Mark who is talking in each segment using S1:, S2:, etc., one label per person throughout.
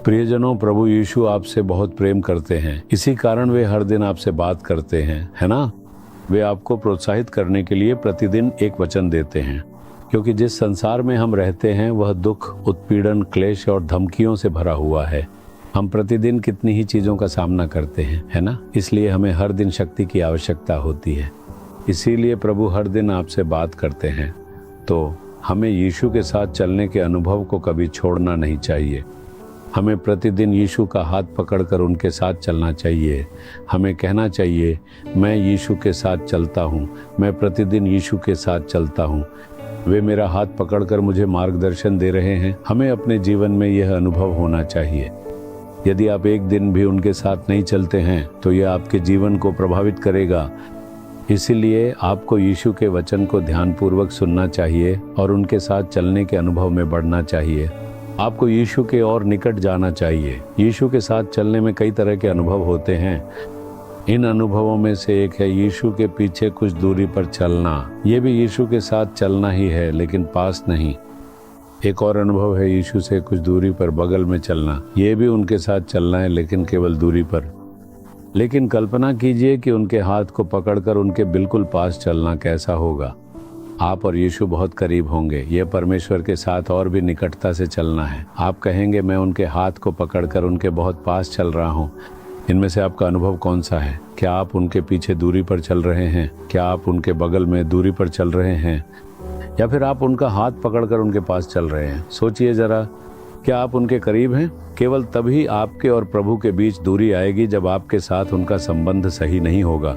S1: प्रियजनों, प्रभु यीशु आपसे बहुत प्रेम करते हैं, इसी कारण वे हर दिन आपसे बात करते हैं, है ना? वे आपको प्रोत्साहित करने के लिए प्रतिदिन एक वचन देते हैं, क्योंकि जिस संसार में हम रहते हैं वह दुख, उत्पीड़न, क्लेश और धमकियों से भरा हुआ है। हम प्रतिदिन कितनी ही चीज़ों का सामना करते हैं, है ना? इसलिए हमें हर दिन शक्ति की आवश्यकता होती है। इसीलिए प्रभु हर दिन आपसे बात करते हैं। तो हमें यीशु के साथ चलने के अनुभव को कभी छोड़ना नहीं चाहिए। हमें प्रतिदिन यीशु का हाथ पकड़कर उनके साथ चलना चाहिए। हमें कहना चाहिए, मैं यीशु के साथ चलता हूँ, मैं प्रतिदिन यीशु के साथ चलता हूँ। वे मेरा हाथ पकड़कर मुझे मार्गदर्शन दे रहे हैं। हमें अपने जीवन में यह अनुभव होना चाहिए। यदि आप एक दिन भी उनके साथ नहीं चलते हैं तो यह आपके जीवन को प्रभावित करेगा। इसीलिए आपको यीशु के वचन को ध्यानपूर्वक सुनना चाहिए और उनके साथ चलने के अनुभव में बढ़ना चाहिए। आपको यीशु के और निकट जाना चाहिए। यीशु के साथ चलने में कई तरह के अनुभव होते हैं। इन अनुभवों में से एक है यीशु के पीछे कुछ दूरी पर चलना। ये भी यीशु के साथ चलना ही है, लेकिन पास नहीं। एक और अनुभव है यीशु से कुछ दूरी पर बगल में चलना। ये भी उनके साथ चलना है, लेकिन केवल दूरी पर। लेकिन कल्पना कीजिए कि उनके हाथ को पकड़कर उनके बिल्कुल पास चलना कैसा होगा। आप और यीशु बहुत करीब होंगे। यह परमेश्वर के साथ और भी निकटता से चलना है। आप कहेंगे, मैं उनके हाथ को पकड़कर उनके बहुत पास चल रहा हूँ। इनमें से आपका अनुभव कौन सा है? क्या आप उनके पीछे दूरी पर चल रहे हैं? क्या आप उनके बगल में दूरी पर चल रहे हैं? या फिर आप उनका हाथ पकड़कर उनके पास चल रहे हैं? सोचिए जरा, क्या आप उनके करीब हैं? केवल तभी आपके और प्रभु के बीच दूरी आएगी जब आपके साथ उनका संबंध सही नहीं होगा।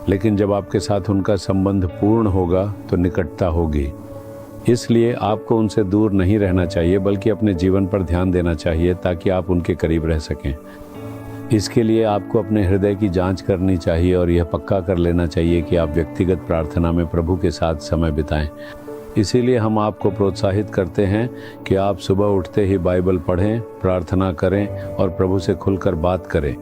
S1: लेकिन जब आपके साथ उनका संबंध पूर्ण होगा तो निकटता होगी। इसलिए आपको उनसे दूर नहीं रहना चाहिए, बल्कि अपने जीवन पर ध्यान देना चाहिए ताकि आप उनके करीब रह सकें। इसके लिए आपको अपने हृदय की जांच करनी चाहिए और यह पक्का कर लेना चाहिए कि आप व्यक्तिगत प्रार्थना में प्रभु के साथ समय बिताएं। इसीलिए हम आपको प्रोत्साहित करते हैं कि आप सुबह उठते ही बाइबल पढ़ें, प्रार्थना करें और प्रभु से खुलकर बात करें।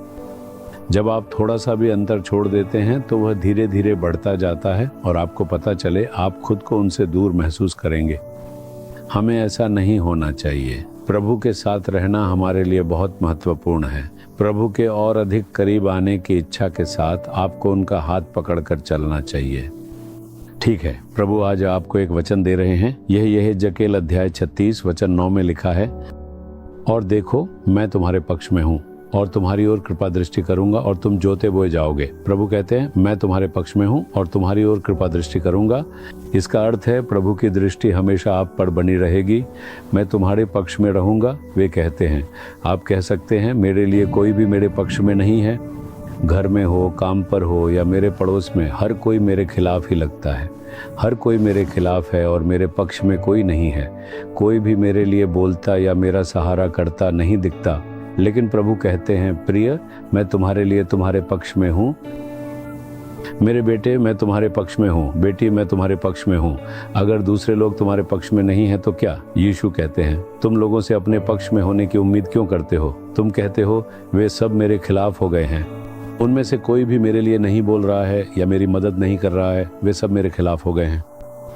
S1: जब आप थोड़ा सा भी अंतर छोड़ देते हैं तो वह धीरे धीरे बढ़ता जाता है और आपको पता चले आप खुद को उनसे दूर महसूस करेंगे। हमें ऐसा नहीं होना चाहिए। प्रभु के साथ रहना हमारे लिए बहुत महत्वपूर्ण है। प्रभु के और अधिक करीब आने की इच्छा के साथ आपको उनका हाथ पकड़कर चलना चाहिए। ठीक है, प्रभु आज आपको एक वचन दे रहे हैं। यह यहेजकेल अध्याय 36 वचन 9 में लिखा है, और देखो मैं तुम्हारे पक्ष में हूँ और तुम्हारी ओर कृपा दृष्टि करूंगा और तुम जोते बोए जाओगे। प्रभु कहते हैं, मैं तुम्हारे पक्ष में हूँ और तुम्हारी ओर कृपा दृष्टि करूंगा। इसका अर्थ है प्रभु की दृष्टि हमेशा आप पर बनी रहेगी। मैं तुम्हारे पक्ष में रहूंगा। वे कहते हैं, आप कह सकते हैं, मेरे लिए कोई भी मेरे पक्ष में नहीं है। घर में हो, काम पर हो या मेरे पड़ोस में, हर कोई मेरे खिलाफ ही लगता है। हर कोई मेरे खिलाफ है और मेरे पक्ष में कोई नहीं है। कोई भी मेरे लिए बोलता या मेरा सहारा करता नहीं दिखता। लेकिन प्रभु कहते हैं, प्रिय, मैं तुम्हारे लिए तुम्हारे पक्ष में हूँ। मेरे बेटे, मैं तुम्हारे पक्ष में हूँ। बेटी, मैं तुम्हारे पक्ष में हूँ। अगर दूसरे लोग तुम्हारे पक्ष में नहीं हैं तो क्या? यीशु कहते हैं, तुम लोगों से अपने पक्ष में होने की उम्मीद क्यों करते हो? तुम कहते हो, वे सब मेरे खिलाफ हो गए हैं। उनमें से कोई भी मेरे लिए नहीं बोल रहा है या मेरी मदद नहीं कर रहा है। वे सब मेरे खिलाफ हो गए हैं।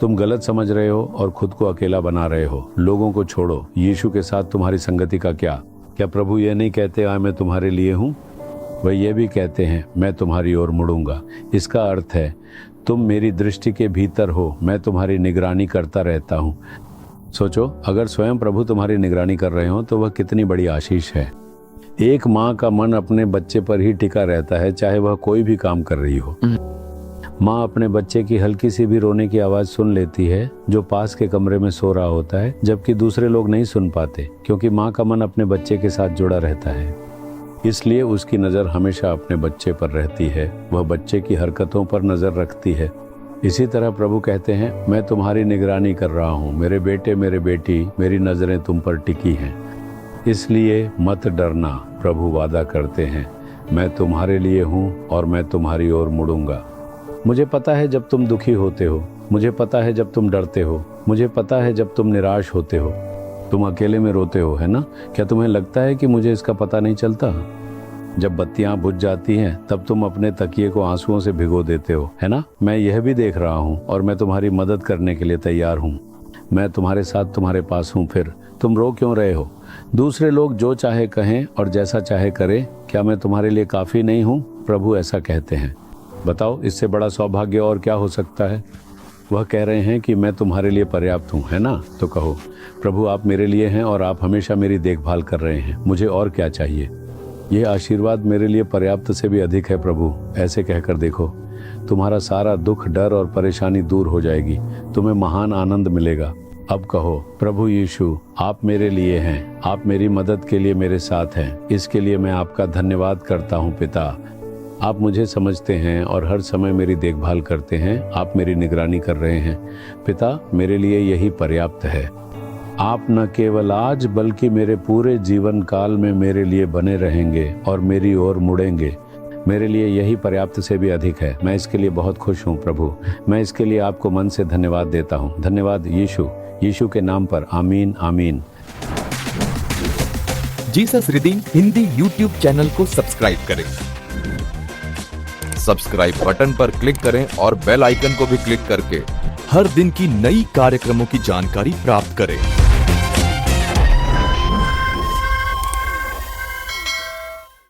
S1: तुम गलत समझ रहे हो और खुद को अकेला बना रहे हो। लोगों को छोड़ो। यीशु के साथ तुम्हारी संगति का क्या प्रभु ये नहीं कहते, मैं तुम्हारे लिए हूँ? वह ये भी कहते हैं, मैं तुम्हारी ओर मुड़ूंगा। इसका अर्थ है, तुम मेरी दृष्टि के भीतर हो, मैं तुम्हारी निगरानी करता रहता हूँ। सोचो, अगर स्वयं प्रभु तुम्हारी निगरानी कर रहे हो तो वह कितनी बड़ी आशीष है। एक माँ का मन अपने बच्चे पर ही टिका रहता है, चाहे वह कोई भी काम कर रही हो। माँ अपने बच्चे की हल्की सी भी रोने की आवाज़ सुन लेती है, जो पास के कमरे में सो रहा होता है, जबकि दूसरे लोग नहीं सुन पाते, क्योंकि माँ का मन अपने बच्चे के साथ जुड़ा रहता है। इसलिए उसकी नज़र हमेशा अपने बच्चे पर रहती है। वह बच्चे की हरकतों पर नज़र रखती है। इसी तरह प्रभु कहते हैं, मैं तुम्हारी निगरानी कर रहा हूँ। मेरे बेटे, मेरे बेटी, मेरी नज़रें तुम पर टिकी हैं। इसलिए मत डरना। प्रभु वादा करते हैं, मैं तुम्हारे लिए हूँ और मैं तुम्हारी ओर मुड़ूंगा। मुझे पता है जब तुम दुखी होते हो। मुझे पता है जब तुम डरते हो। मुझे पता है जब तुम निराश होते हो। तुम अकेले में रोते हो, है ना? क्या तुम्हें लगता है कि मुझे इसका पता नहीं चलता? जब बत्तियां बुझ जाती हैं तब तुम अपने तकिए को आंसुओं से भिगो देते हो, है ना? मैं यह भी देख रहा हूँ और मैं तुम्हारी मदद करने के लिए तैयार हूँ। मैं तुम्हारे साथ तुम्हारे पास हूँ, फिर तुम रो क्यों रहे हो? दूसरे लोग जो चाहे कहें और जैसा चाहे करें, क्या मैं तुम्हारे लिए काफ़ी नहीं हूँ? प्रभु ऐसा कहते हैं। बताओ, इससे बड़ा सौभाग्य और क्या हो सकता है? वह कह रहे हैं कि मैं तुम्हारे लिए पर्याप्त हूँ, है ना? तो कहो, प्रभु आप मेरे लिए हैं और आप हमेशा मेरी देखभाल कर रहे हैं, मुझे और क्या चाहिए? ये आशीर्वाद मेरे लिए पर्याप्त से भी अधिक है प्रभु। ऐसे कहकर देखो, तुम्हारा सारा दुख, डर और परेशानी दूर हो जाएगी, तुम्हें महान आनंद मिलेगा। अब कहो, प्रभु यीशु आप मेरे लिए हैं, आप मेरी मदद के लिए मेरे साथ हैं, इसके लिए मैं आपका धन्यवाद करता हूँ पिता। आप मुझे समझते हैं और हर समय मेरी देखभाल करते हैं, आप मेरी निगरानी कर रहे हैं पिता, मेरे लिए यही पर्याप्त है। आप न केवल आज बल्कि मेरे पूरे जीवन काल में मेरे लिए बने रहेंगे और मेरी ओर मुड़ेंगे, मेरे लिए यही पर्याप्त से भी अधिक है। मैं इसके लिए बहुत खुश हूँ प्रभु, मैं इसके लिए आपको मन से धन्यवाद देता हूँ। धन्यवाद यीशु, यीशु के नाम पर, आमीन आमीन।
S2: Jesus redeem Hindi YouTube channel को सब्सक्राइब करें, सब्सक्राइब बटन पर क्लिक करें और बेल आइकन को भी क्लिक करके हर दिन की नई कार्यक्रमों की जानकारी प्राप्त करें।